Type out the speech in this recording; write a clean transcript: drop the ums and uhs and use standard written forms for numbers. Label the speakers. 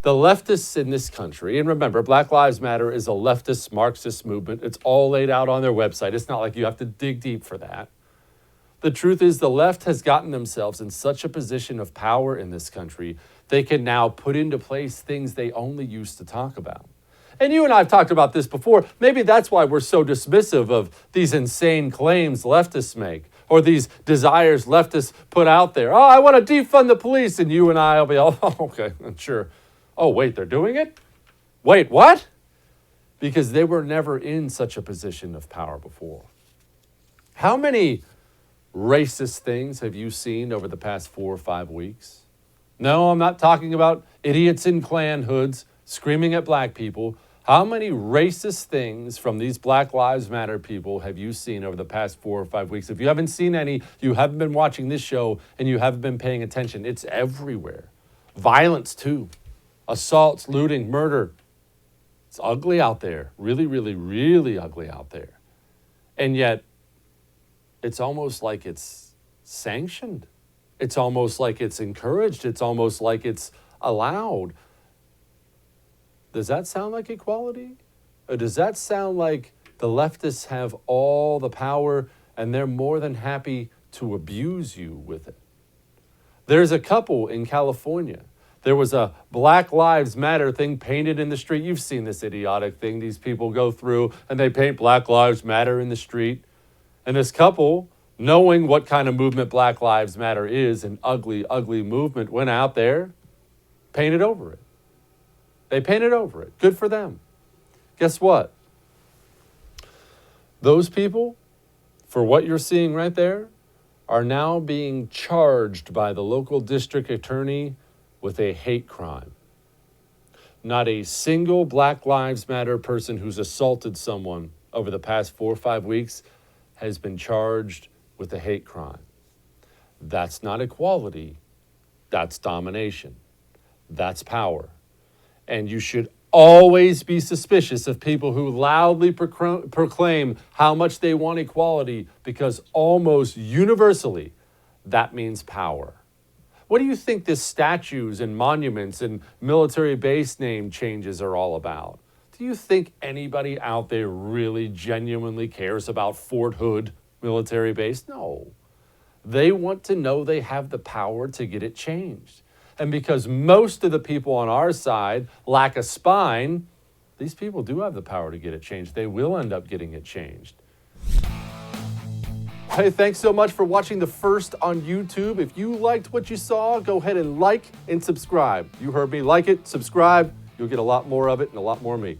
Speaker 1: The leftists in this country, and remember, Black Lives Matter is a leftist Marxist movement. It's all laid out on their website. It's not like you have to dig deep for that. The truth is, the left has gotten themselves in such a position of power in this country, they can now put into place things they only used to talk about. And you and I have talked about this before. Maybe that's why we're so dismissive of these insane claims leftists make, or these desires leftists put out there. Oh, I want to defund the police. And you and I will be all, oh, okay, sure. Oh, wait, they're doing it? Wait, what? Because they were never in such a position of power before. How many racist things have you seen over the past 4 or 5 weeks? No, I'm not talking about idiots in Klan hoods screaming at black people. How many racist things from these Black Lives Matter people have you seen over the past 4 or 5 weeks? If you haven't seen any, you haven't been watching this show and you haven't been paying attention. It's everywhere. Violence too. Assaults, looting, murder. It's ugly out there. Really, really, really ugly out there. And yet, it's almost like it's sanctioned. It's almost like it's encouraged. It's almost like it's allowed. Does that sound like equality? Or does that sound like the leftists have all the power and they're more than happy to abuse you with it? There's a couple in California. There was a Black Lives Matter thing painted in the street. You've seen this idiotic thing these people go through and they paint Black Lives Matter in the street. And this couple, knowing what kind of movement Black Lives Matter is, an ugly, ugly movement, went out there, painted over it. They painted over it. Good for them. Guess what? Those people, for what you're seeing right there, are now being charged by the local district attorney with a hate crime. Not a single Black Lives Matter person who's assaulted someone over the past 4 or 5 weeks has been charged with a hate crime. That's not equality. That's domination. That's power. And you should always be suspicious of people who loudly proclaim how much they want equality, because almost universally that means power. What do you think this statues and monuments and military base name changes are all about? Do you think anybody out there really genuinely cares about Fort Hood military base? No. They want to know they have the power to get it changed. And because most of the people on our side lack a spine, these people do have the power to get it changed. They will end up getting it changed. Hey, thanks so much for watching The First on YouTube. If you liked what you saw, go ahead and like and subscribe. You heard me. Like it, subscribe. You'll get a lot more of it and a lot more of me.